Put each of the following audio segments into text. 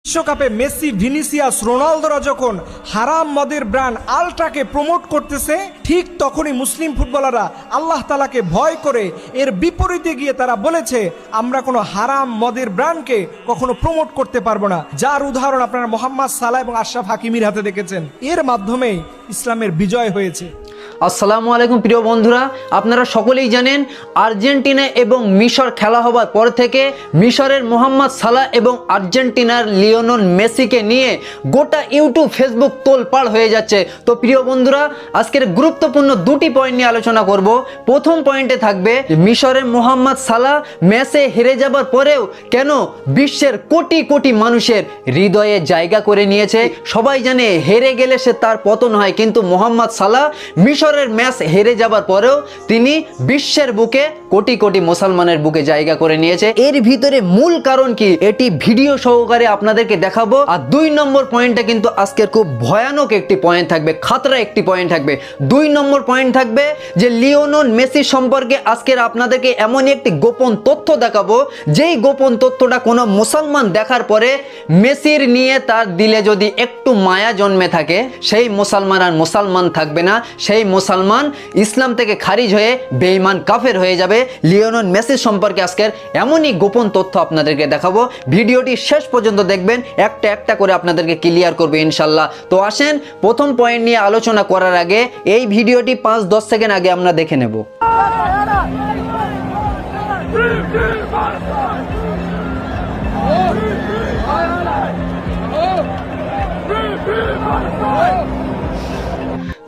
বিশ্বকাপে Messi, Vinicius, রোনালদোরা যখন হারাম মদের ব্র্যান্ড আলট্রাকে প্রমোট করতেছে, ঠিক তখনই মুসলিম ফুটবলাররা আল্লাহ তাআলাকে ভয় করে এর বিপরীতে গিয়ে তারা বলেছে আমরা কোনো হারাম মদের ব্র্যান্ডকে কখনো প্রমোট করতে পারবো না, যার উদাহরণ আপনারা মোহাম্মদ সালাহ এবং আশরাফ হাকিমির হাতে দেখেছেন। এর মাধ্যমেই ইসলামের বিজয় হয়েছে। আসসালামু আলাইকুম প্রিয় বন্ধুরা, আপনারা সকলেই জানেন আর্জেন্টিনা এবং মিশর খেলা হবার পর থেকে মিশরের মোহাম্মদ সালাহ এবং আর্জেন্টিনার লিওনেল মেসিকে নিয়ে গোটা ইউটিউব, ফেসবুক তোলপাড় হয়ে যাচ্ছে। তো প্রিয় বন্ধুরা, আজকের গুরুত্বপূর্ণ দুটি পয়েন্ট নিয়ে আলোচনা করব। প্রথম পয়েন্টে থাকবে মিশরের মোহাম্মদ সালাহ ম্যাচে হেরে যাবার পরেও কেন বিশ্বের কোটি কোটি মানুষের হৃদয়ে জায়গা করে নিয়েছে। সবাই জানে হেরে গেলে সে তার পতন হয়, কিন্তু মোহাম্মদ সালাহ মিশরের ম্যাচ হেরে যাবার পরেও তিনি বিশ্বের বুকে কোটি কোটি মুসলমানের বুকে জায়গা করে নিয়েছে। এর ভিতরে মূল কারণ কি, এটি ভিডিও সহকারে আপনাদেরকে দেখাবো। আর 2 নম্বর পয়েন্টটা কিন্তু আজকের খুব ভয়ানক একটি পয়েন্ট থাকবে, খাতরা একটি পয়েন্ট থাকবে। 2 নম্বর পয়েন্ট থাকবে যে লিওনেল মেসি সম্পর্কে আজকের আপনাদেরকে এমনই একটি গোপন তথ্য দেখাবো, যেই গোপন তথ্যটা কোনো মুসলমান দেখার পরে মেসির নিয়ে তার দিলে যদি একটু মায়া জন্মে থাকে, সেই মুসলমান আর মুসলমান থাকবে না, সেই মুসলমান ইসলাম থেকে খারিজ হয়ে বেঈমান কাফের হয়ে যাবে। লিওনেল মেসি সম্পর্কে আজকের এমনই গোপন তথ্য আপনাদেরকে দেখাবো। ভিডিওটি শেষ পর্যন্ত দেখবেন, একটা একটা করে আপনাদেরকে ক্লিয়ার করবে ইনশাল্লাহ। তো আসেন প্রথম পয়েন্ট নিয়ে আলোচনা করার আগে এই ভিডিওটি 5-10 সেকেন্ড আগে আমরা দেখে নেব।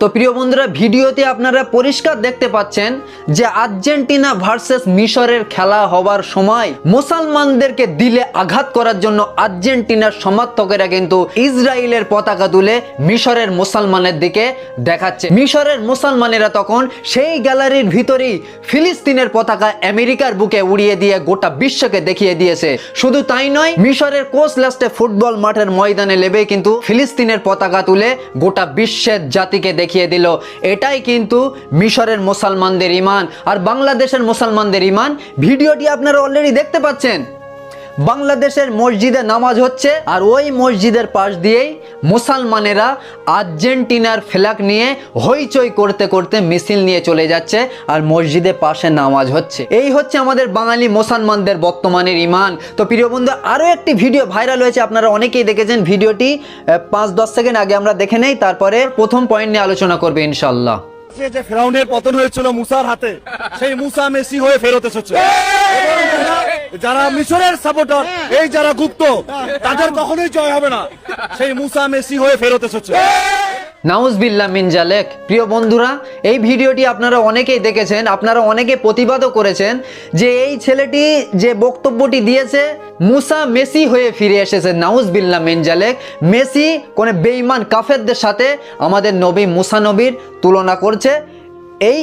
তো প্রিয় বন্ধুরা, ভিডিওতে আপনারা পরিষ্কার দেখতে পাচ্ছেন যে আর্জেন্টিনা ভার্সেস মিশরের খেলা হবার সময় মুসলমানদেরকে দিলে আঘাত করার জন্য আর্জেন্টিনার সমর্থকেরা কিন্তু ইসরায়েলের পতাকা তুলে মিশরের মুসলমানের দিকে দেখাচ্ছে। মিশরের মুসলমানেরা তখন সেই গ্যালারির ভিতরেই ফিলিস্তিনের পতাকা আমেরিকার বুকে উড়িয়ে দিয়ে গোটা বিশ্বকে দেখিয়ে দিয়েছে। শুধু তাই নয়, মিশরের কোচ লাস্টে ফুটবল মাঠের ময়দানে লেবে কিন্তু ফিলিস্তিনের পতাকা তুলে গোটা বিশ্বের জাতিকে দেখিয়ে দিল। এটাই কিন্তু মিশরের মুসলমানদের ঈমান আর বাংলাদেশের মুসলমানদের ঈমান। ভিডিওটি আপনারা অলরেডি দেখতে পাচ্ছেন। বাংলাদেশের মসজিদে নামাজ হচ্ছে আর ওই মসজিদের পাশ দিয়েই মুসলমানেরা আর্জেন্টিনার ফ্ল্যাগ নিয়ে হইচই করতে করতে মিছিল নিয়ে চলে যাচ্ছে আর মসজিদের পাশে নামাজ হচ্ছে। এই হচ্ছে আমাদের বাঙালি মুসলমানদের বর্তমানের ঈমান। তো প্রিয় বন্ধু, আরও একটি ভিডিও ভাইরাল হয়েছে, আপনারা অনেকেই দেখেছেন। ভিডিওটি 5-10 সেকেন্ড আগে আমরা দেখে নেই, তারপরে প্রথম পয়েন্ট নিয়ে আলোচনা করবে ইনশাল্লাহ। যে ফেরাউনের পতন হয়েছিল মুসার হাতে, সেই মুসা মেসি হয়ে ফেরত এসেছে। যারা মিশরের সাপোর্টার, এই যারা গুপ্ত, তাদের কখনোই জয় হবে না। সেই মুসা মেসি হয়ে ফেরত এসেছে। নাউজবিল্লাহ মিন জালেক। প্রিয় বন্ধুরা, এই ভিডিওটি আপনারা অনেকেই দেখেছেন, আপনারা অনেকে প্রতিবাদও করেছেন যে এই ছেলেটি যে বক্তব্যটি দিয়েছে মুসা মেসি হয়ে ফিরে এসেছে। নাউজবিল্লাহ মিন জালেক। মেসি কোন বেঈমান কাফেরদের সাথে আমাদের নবী মুসা নবীর তুলনা করছে। এই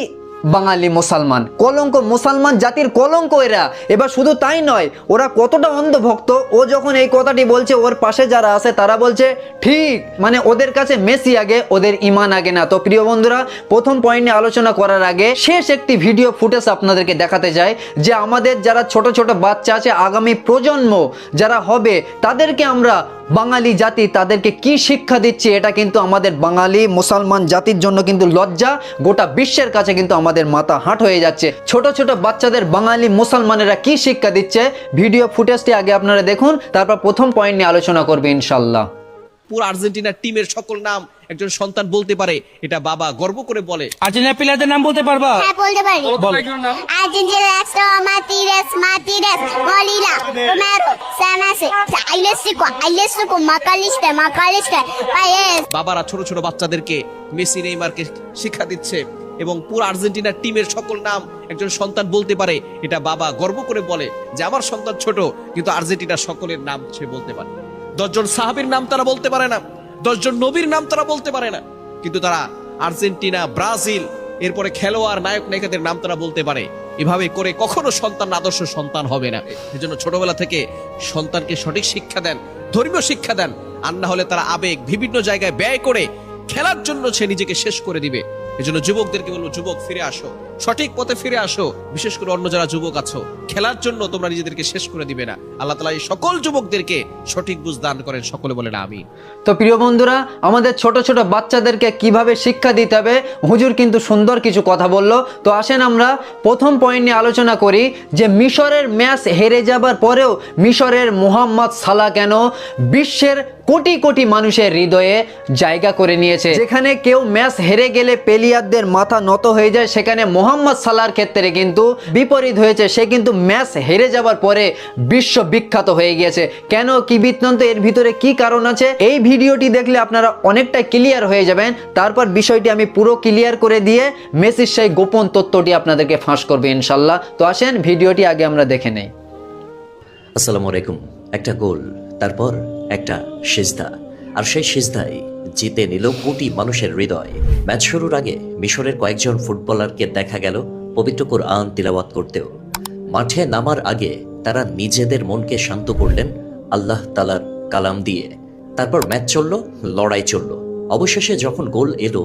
বাঙালি মুসলমান কলঙ্ক, মুসলমান জাতির কলঙ্ক এরা। এবার শুধু তাই নয়, ওরা কতটা অন্ধভক্ত, ও যখন এই কথাটি বলছে ওর পাশে যারা আছে তারা বলছে ঠিক, মানে ওদের কাছে মেসি আগে, ওদের ঈমান আগে না। তো প্রিয় বন্ধুরা, প্রথম পয়েন্ট নিয়ে আলোচনা করার আগে শেষ একটি ভিডিও ফুটেজ আপনাদেরকে দেখাতে চাই যে আমাদের যারা ছোট ছোট বাচ্চা আছে, আগামী প্রজন্ম যারা হবে, তাদেরকে আমরা বাঙালি জাতি তাদেরকে কি শিক্ষা দিচ্ছে। এটা কিন্তু আমাদের বাঙালি মুসলমান জাতির জন্য কিন্তু লজ্জা, গোটা বিশ্বের কাছে কিন্তু আমাদের মাথা হাঁট হয়ে যাচ্ছে। ছোট ছোট বাচ্চাদের বাঙালি মুসলমানেরা কি শিক্ষা দিচ্ছে, ভিডিও ফুটেজটি আগে আপনারা দেখুন, তারপর প্রথম পয়েন্ট নিয়ে আলোচনা করবে ইনশাল্লাহ। পুরো আর্জেন্টিনার টিমের সকল নাম একজন সন্তান বলতে পারে, এটা বাবা গর্ব করে বলে। আর্জেন্টিনা প্লেয়ারদের নাম বলতে পারবা? হ্যাঁ, বলতে পারি। আর্জেন্টিনা এক্সট্রা মার্টিনেজ, মলিনা, রোমেরো, সানাসে, আইলেসিকো, মাকালিস্টার, পায়েস। বাবারা ছোট ছোট বাচ্চাদেরকে মেসি, নেইমারকে শিক্ষা দিচ্ছে এবং পুরো আর্জেন্টিনার টিমের সকল নাম একজন সন্তান বলতে পারে, এটা বাবা গর্ব করে বলে যে আমার সন্তান ছোট কিন্তু আর্জেন্টিনার সকলের নাম সে বলতে পারে। 10 জন সাহাবীর নাম তারা বলতে পারে না, 10 জন নবীর নাম তারা বলতে পারে না, কিন্তু তারা আর্জেন্টিনা, ব্রাজিল, এরপরে খেলোয়াড়, নায়ক নায়িকাদের নাম তারা বলতে পারে। এভাবে করে কখনো সন্তান আদর্শ সন্তান হবে না। এজন্য ছোটবেলা থেকে সন্তানকে সঠিক শিক্ষা দেন, ধর্মীয় শিক্ষা দেন, আর না হলে তারা আবেগ বিভিন্ন জায়গায় ব্যয় করে খেলার জন্য সে নিজেকে শেষ করে দিবে। এজন্য যুবকদেরকে বলবো, যুবক ফিরে আসো, সঠিক পথে ফিরে আসো। বিশেষ করে অন্য যারা যুবক আছো, খেলার জন্য তোমরা নিজেদেরকে শেষ করে দিবে না। আল্লাহ তাআলা এই সকল যুবকদেরকে সঠিক বুঝ দান করেন, সকলে বলেন আমিন। তো প্রিয় বন্ধুরা, আমাদের ছোট ছোট বাচ্চাদেরকে কিভাবে শিক্ষা দিতে হবে, হুজুর কিন্তু সুন্দর কিছু কথা বললো। তো আসেন আমরা প্রথম পয়েন্ট নিয়ে আলোচনা করি, যে মিশরের ম্যাচ হেরে যাবার পরেও মিশরের মোহাম্মদ সালাহ কেন বিশ্বের কোটি কোটি মানুষের হৃদয়ে জায়গা করে নিয়েছে। যেখানে কেউ ম্যাচ হেরে গেলে প্লেয়ারদের মাথা নত হয়ে যায়, সেখানে মোহাম্মদ সালাহর ক্ষেত্রে কিন্তু বিপরীত হয়েছে। সে কিন্তু ম্যাচ হেরে যাবার পরে বিশ্ব বিখ্যাত হয়ে গিয়েছে। কেন, কি বৃত্তান্ত, এর ভিতরে কি কারণ আছে, এই ভিডিওটি দেখলে আপনারা অনেকটা ক্লিয়ার হয়ে যাবেন। তারপর বিষয়টি আমি পুরো ক্লিয়ার করে দিয়ে মেসির সেই গোপন তথ্যটি আপনাদেরকে ফাঁস করবে ইনশাল্লাহ। তো আসেন ভিডিওটি আগে আমরা দেখে নেই। আসসালামু আলাইকুম। একটা গোল, তারপর একটা সিজদা, আর সেই সিজদাই জিতে নিল কোটি মানুষের হৃদয়। ম্যাচ শুরুর আগে মিশরের কয়েকজন ফুটবলারকে দেখা গেল পবিত্র কোরআন তিলাওয়াত করতেও। মাঠে নামার আগে তারা নিজেদের মনকে শান্ত করলেন আল্লাহ তাআলার কালাম দিয়ে। তারপর ম্যাচ চলল, লড়াই চলল। অবশেষে যখন গোল এলো,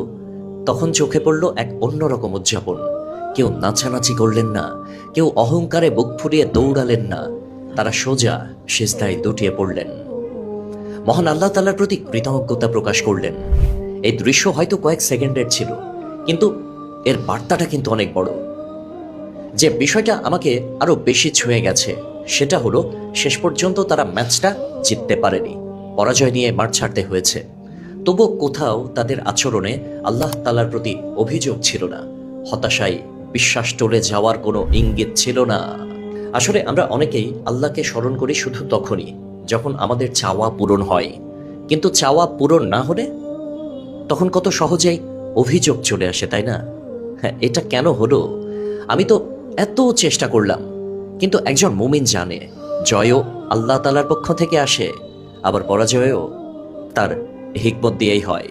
তখন চোখে পড়ল এক অন্যরকম উদযাপন। কেউ নাচানাচি করলেন না, কেউ অহংকারে বুক ফুলিয়ে দৌড়ালেন না, তারা সোজা সিজদায় লুটিয়ে পড়লেন, মহান আল্লাহ তাআলার প্রতি কৃতজ্ঞতা প্রকাশ করলেন। এই দৃশ্য হয়তো কয়েক সেকেন্ডের ছিল, কিন্তু এর বার্তাটা কিন্তু অনেক বড়। যে বিষয়টা আমাকে আরো বেশি ছুঁয়ে গেছে সেটা হলো, শেষ পর্যন্ত তারা ম্যাচটা জিততে পারেনি, পরাজয় নিয়ে মাঠ ছাড়তে হয়েছে। তবু কোথাও তাদের আচরণে আল্লাহ তাআলার প্রতি অভিযোগ ছিল না, হতাশায় বিশ্বাস টলে যাওয়ার কোনো ইঙ্গিত ছিল না। আসলে আমরা অনেকেই আল্লাহকে স্মরণ করি শুধু তখনই যখন আমাদের চাওয়া পূরণ হয়, কিন্তু চাওয়া পূরণ না হলে তখন কত সহজেই অভিযোগ চলে আসে, তাই না? হ্যাঁ, এটা কেন হলো? আমি তো এত চেষ্টা করলাম, কিন্তু একজন মুমিন জানে জয়ও আল্লাহ তাআলার পক্ষ থেকে আসে, আবার পরাজয়ও তার হিকমত দিয়েই হয়।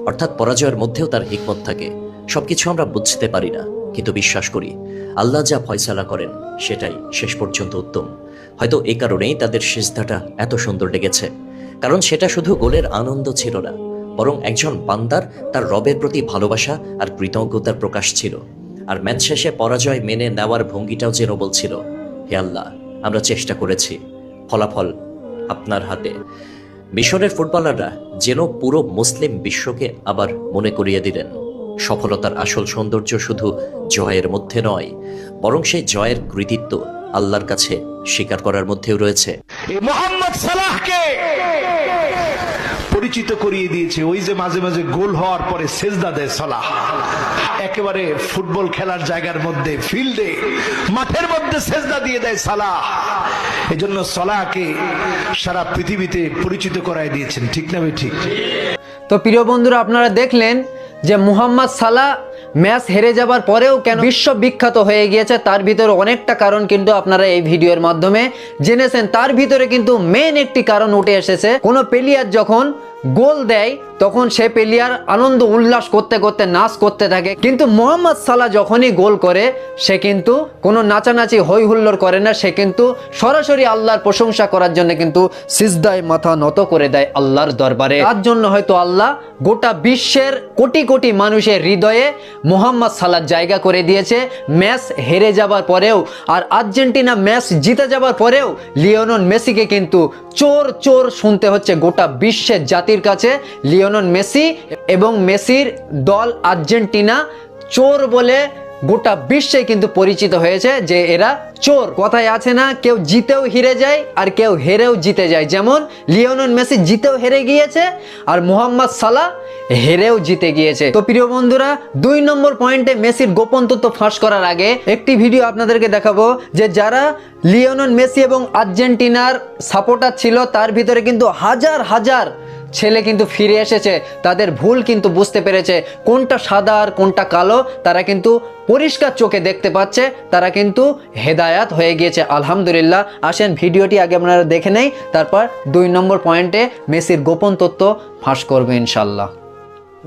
অর্থাৎ পরাজয়ের মধ্যেও তার হিকমত থাকে। সবকিছু আমরা বুঝতে পারি না, কিন্তু বিশ্বাস করি আল্লাহ যা ফয়সালা করেন সেটাই শেষ পর্যন্ত উত্তম। হয়তো এই কারণেই তাদের সিজদাটা এত সুন্দর লেগেছে, কারণ সেটা শুধু গোলের আনন্দ ছিল না, বরং একজন বান্দার তার রবের প্রতি ভালোবাসা আর কৃতজ্ঞতার প্রকাশ ছিল। আর ম্যাচ শেষে পরাজয় মেনে নেওয়ার ভঙ্গিটাও যেন বলছিল, হে আল্লাহ, আমরা চেষ্টা করেছি, ফলাফল আপনার হাতে। মিশরের ফুটবলাররা যেন পুরো মুসলিম বিশ্বকে আবার মনে করিয়ে দিলেন, সফলতার আসল সৌন্দর্য শুধু জয়ের মধ্যে নয়, বরং সেই জয়ের কৃতিত্ব আল্লাহর কাছে স্বীকার করার মধ্যেও রয়েছে। এই মোহাম্মদ সালাহকে পরিচিত করিয়ে দিয়েছে ওই যে মাঝে মাঝে গোল হওয়ার পরে সেজদা দেয় সালাহ, একেবারে ফুটবল খেলার জায়গার মধ্যে, ফিল্ডে, মাঠের মধ্যে সেজদা দিয়ে দেয় সালাহ। এজন্য সালাহকে সারা পৃথিবীতে পরিচিত করায় দিয়েছেন, ঠিক না ভাই? ঠিক। তো প্রিয় বন্ধুরা, আপনারা দেখলেন যে মোহাম্মদ সালাহ ম্যাচ হেরে যাবার পরেও কেন বিশ্ব বিখ্যাত হয়ে গিয়েছে। তার ভিতরে অনেকটা কারণ কিন্তু আপনারা এই ভিডিওর মাধ্যমে জেনেছেন। তার ভিতরে কিন্তু মেন একটি কারণ উঠে এসেছে, কোনো প্লেয়ার যখন গোল দেয় তখন সে প্লেয়ার আনন্দ উল্লাস করতে করতে নাচ করতে থাকে, কিন্তু মোহাম্মদ সালাহ যখনই গোল করে সে কিন্তু কোনো নাচানাচি হই হুল্লোড় করে না, সে কিন্তু সরাসরি আল্লাহর প্রশংসা করার জন্য কিন্তু সিজদায় মাথা নত করে দেয় আল্লাহর দরবারে। তার জন্য হয়তো আল্লাহ গোটা বিশ্বের কোটি কোটি মানুষের হৃদয়ে মোহাম্মদ সালাহ জায়গা করে দিয়েছে ম্যাচ হেরে যাবার পরেও। আর আর্জেন্টিনা ম্যাচ জিতে যাবার পরেও লিওনেল মেসিকে কিন্তু চোর চোর শুনতে হচ্ছে গোটা বিশ্বের জাতির কাছে। লিওনেল মেসি এবং মেসির দল আর্জেন্টিনা চোর বলে গোটা বিশ্বে কিন্তু পরিচিত হয়েছে যে এরা চোর। কথায় আছে না, কেউ জিতেও হেরে যায় আর কেউ হেরেও জিতে যায়। যেমন লিওনেল মেসি জিতেও হেরে গিয়েছে আর মোহাম্মদ সালাহ হেরেও জিতে গিয়েছে। তো প্রিয় বন্ধুরা, 2 নম্বর পয়েন্টে মেসির গোপন তথ্য ফাঁস করার আগে একটি ভিডিও আপনাদেরকে দেখাবো, যে যারা লিওনেল মেসি এবং আর্জেন্টিনার সাপোর্টার ছিল তার ভিতরে কিন্তু হাজার হাজার ছেলে কিন্তু ফিরে এসেছে, তাদের ভুল কিন্তু বুঝতে পেরেছে, কোনটা সাদা আর কোনটা কালো তারা কিন্তু পরিষ্কার চোখে দেখতে পাচ্ছে, তারা কিন্তু হেদায়াত হয়ে গিয়েছে, আলহামদুলিল্লাহ। আসেন ভিডিওটি আগে আপনারা দেখে নেই, তারপর 2 নম্বর পয়েন্টে মেসির গোপন তথ্য ফাঁস করবে ইনশাল্লাহ।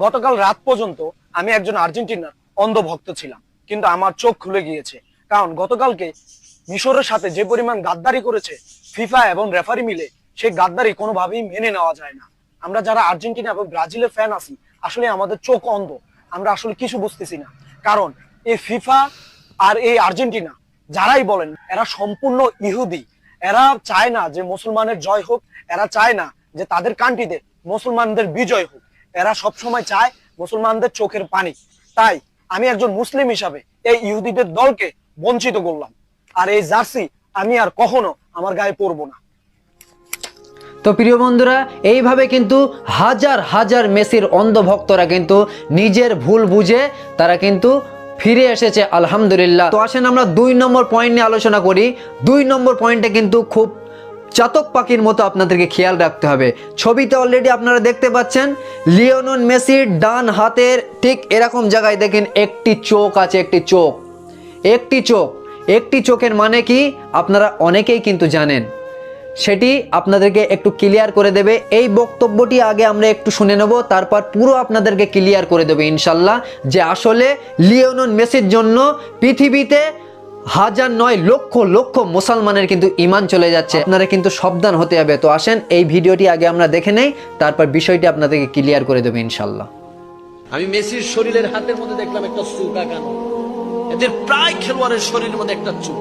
গতকাল রাত পর্যন্ত আমি একজন আর্জেন্টিনার অন্ধ ভক্ত ছিলাম, কিন্তু আমার চোখ খুলে গিয়েছে, কারণ গতকালকে মিশরের সাথে যে পরিমাণ গাদ্দারি করেছে ফিফা এবং রেফারি মিলে, সেই গাদ্দারি কোনোভাবেই মেনে নেওয়া যায় না। আমরা যারা আর্জেন্টিনা এবং ব্রাজিলের ফ্যান আছি, আসলে আমাদের চোখ অন্ধ, আমরা আসলে কিছু বুঝতেছি না। কারণ এই ফিফা আর এই আর্জেন্টিনা যারাই বলেন, এরা সম্পূর্ণ ইহুদি। এরা চায় না যে মুসলমানের জয় হোক, এরা চায় না যে তাদের কান্ট্রিতে মুসলমানদের বিজয় হোক, এরা সবসময় চায় মুসলমানদের চোখের পানি। তাই আমি একজন মুসলিম হিসাবে এই ইহুদিদের দলকে বঞ্চিত করলাম, আর এই জার্সি আমি আর কখনো আমার গায়ে পরবো না। তো প্রিয় বন্ধুরা, এইভাবে কিন্তু হাজার হাজার মেসির অন্ধ ভক্তরা কিন্তু নিজের ভুল বুঝে তারা কিন্তু ফিরে এসেছে, আলহামদুলিল্লাহ। তো আসেন আমরা 2 নম্বর পয়েন্ট নিয়ে আলোচনা করি। 2 নম্বর পয়েন্টে কিন্তু খুব চাতক পাখির মতো আপনাদেরকে খেয়াল রাখতে হবে। ছবিতে অলরেডি আপনারা দেখতে পাচ্ছেন লিওনেল মেসির ডান হাতের ঠিক এরকম জায়গায় দেখেন একটি চোখ আছে, একটি চোখের মানে কি আপনারা অনেকেই কিন্তু জানেন, সেটি আপনাদেরকে একটু ক্লিয়ার করে দেবে। এই বক্তব্যটি আগে আমরা একটু শুনে নেব, তারপর পুরো আপনাদেরকে ক্লিয়ার করে দেবে ইনশাল্লাহ, যে আসলে লিওনেল মেসির জন্য পৃথিবীতে হাজার নয় লক্ষ লক্ষ মুসলমানের কিন্তু ঈমান চলে যাচ্ছে। আপনারা কিন্তু সাবধান হতে হবে। তো আসেন এই ভিডিওটি আগে আমরা দেখে নেই, তারপর বিষয়টি আপনাদেরকে ক্লিয়ার করে দেবে ইনশাল্লাহ। আমি মেসির শরীরের হাতের মধ্যে দেখলাম একটা চুল আঁকানো। এদের প্রায় খেলোয়াড়ের শরীরের মধ্যে একটা চুল।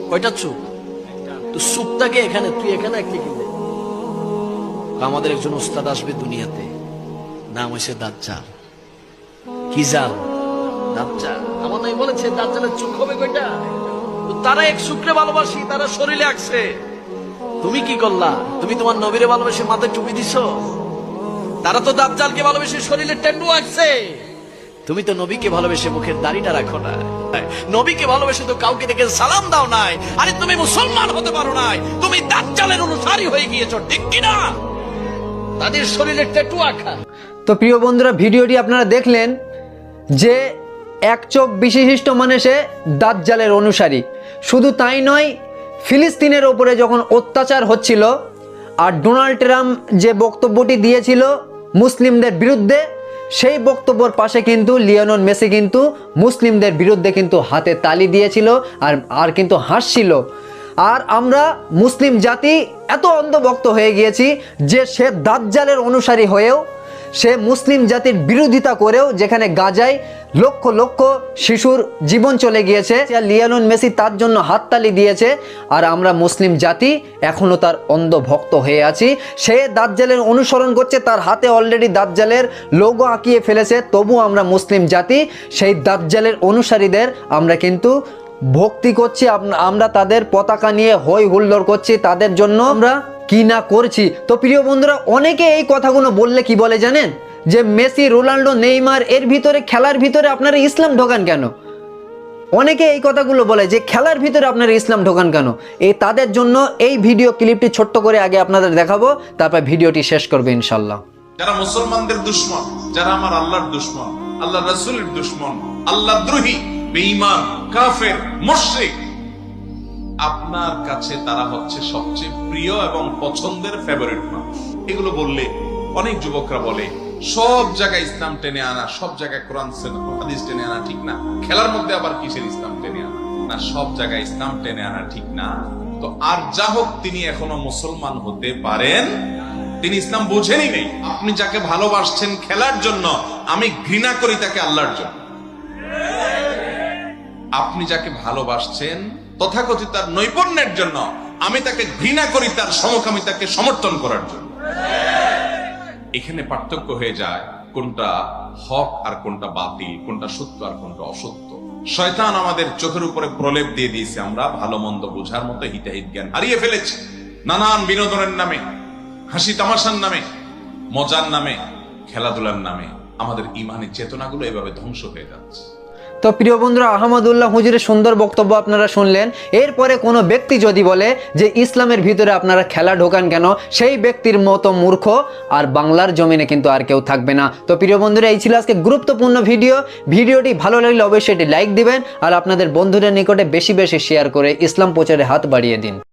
কয়টা চুল? তো চুপটাকে এখানে, তুই এখানে একটি কিনলে। আমাদের একজন ওস্তাদ আসবে দুনিয়াতে, নাম হয়েছে দাজ্জাল। কি জাল? দাজ্জাল। আমার নাই বলেছে দাজ্জালের চোখ হবে কয়টা? তো তারা এক শুক্রে ভালোবাসি, তারা শরীরে আঁকছে। তুমি কি করলা? তুমি তোমার নবীরে ভালোবেসে মাথায় টুপি দিছ। তারা তো দাজ্জালকে ভালোবেসে শরীরে টেন্ডু আঁকছে। তুমি তো নবীকে ভালোবেসে মুখের দাড়িটা রাখো না। নবীকে ভালোবেসে তো কাউকে দেখে সালাম দাও নাই। আরে তুমি মুসলমান হতে পারো নাই, তুমি দাজ্জালের অনুসারী হয়ে গিয়েছো, ঠিক কিনা? তাদের শরীরে ট্যাটু আঁকা। তো প্রিয় বন্ধুরা, ভিডিওটি আপনারা দেখলেন যে এক চোখ বিশিষ্ট মানে সে দাজ্জালের অনুসারী। শুধু তাই নয়, ফিলিস্তিনের ওপরে যখন অত্যাচার হচ্ছিল আর ডোনাল্ড ট্রাম্প যে বক্তব্যটি দিয়েছিল মুসলিমদের বিরুদ্ধে, সেই বক্তব্যের পাশে কিন্তু লিওনেল মেসি কিন্তু মুসলিমদের বিরুদ্ধে কিন্তু হাতে তালি দিয়েছিল আর কিন্তু হাসছিল। আর আমরা মুসলিম জাতি এত অন্ধভক্ত হয়ে গিয়েছি যে সে দাজ্জালের অনুসারী হয়েও, সে মুসলিম জাতির বিরোধিতা করেও, যেখানে গাজায় লক্ষ লক্ষ শিশুর জীবন চলে গিয়েছে, লিওনেল মেসি তার জন্য হাততালি দিয়েছে, আর আমরা মুসলিম জাতি এখনো তার অন্ধভক্ত হয়ে আছি। সে দাজ্জালের অনুসরণ করছে, তার হাতে অলরেডি দাজ্জালের লোগো আঁকিয়ে ফেলেছে, তবু আমরা মুসলিম জাতি সেই দাজ্জালের অনুসারীদের আমরা কিন্তু ভক্তি করছি, আমরা তাদের পতাকা নিয়ে হই হুল্লোড় করছি, তাদের জন্য আমরা কি না করছি। তো প্রিয় বন্ধুরা, অনেকে এই কথাগুলো বললে কি বলে জানেন, যে মেসি, রোনাল্ডো, নেইমার এর ভিতরে, খেলার ভিতরে আপনারা ইসলাম ঢোকান কেন? অনেকে এই কথাগুলো বলে যে খেলার ভিতরে আপনারা ইসলাম ঢোকান কেন? এই তাদের জন্য এই ভিডিও ক্লিপটি ছোট্ট করে আগে আপনাদের দেখাবো, তারপর ভিডিওটি শেষ করবে ইনশাল্লাহ। যারা মুসলমানদের দুশমন, যারা আমার আল্লাহর দুশমন, আল্লাহ রাসূলের দুশমন, আল্লাহদ্রোহী, বেঈমান, কাফের, মুশরিক, আপনার কাছে তারা হচ্ছে সবচেয়ে প্রিয় এবং পছন্দের ফেভারিট মানুষ। এগুলো বললে অনেক যুবকরা বলে সব জায়গায় ইসলাম টেনে আনা, সব জায়গায় কোরআন হাদিস টেনে আনা ঠিক না, খেলার মধ্যে আবার কিসের ইসলাম টেনে আনা? না, সব জায়গায় ইসলাম টেনে আনা ঠিক না। তো আর যা হোক, তিনি এখনো মুসলমান হতে পারেন, তিনি ইসলাম বুঝেনই নেই। আপনি যাকে ভালোবাসছেন খেলার জন্য, আমি ঘৃণা করি তাকে আল্লাহর জন্য। আপনি যাকে ভালোবাসছেন তথাকথিত তার নৈপুণ্যের জন্য, আমি তাকে ঘৃণা করি তার সমকামিতাকে সমর্থন করার জন্য। এখানে পার্থক্য হয়ে যায় কোনটা হক আর কোনটা বাতিল, কোনটা সত্য আর কোনটা অসত্য। শয়তান আমাদের চোখের উপরে প্রলেপ দিয়ে দিয়েছে, আমরা ভালো মন্দ বোঝার মতো হিতাহিত জ্ঞান হারিয়ে ফেলেছি। নানান বিনোদনের নামে, হাসি তামাশার নামে, মজার নামে, খেলাধুলার নামে আমাদের ইমানের চেতনাগুলো এভাবে ধ্বংস হয়ে যাচ্ছে। তো প্রিয় বন্ধুরা, আহমদুল্লাহ হুজুরের সুন্দর বক্তব্য আপনারা শুনলেন। এরপরে কোনো ব্যক্তি যদি বলে যে ইসলামের ভিতরে আপনারা খেলা ঢোকান কেন, সেই ব্যক্তির মতো মূর্খ আর বাংলার জমিনে কিন্তু আর কেউ থাকবে না। তো প্রিয় বন্ধুরা, এই ছিল আজকে গুরুত্বপূর্ণ ভিডিওটি ভালো লাগলে অবশ্যই এটি লাইক দিবেন, আর আপনাদের বন্ধুদের নিকটে বেশি বেশি শেয়ার করে ইসলাম প্রচারে হাত বাড়িয়ে দিন।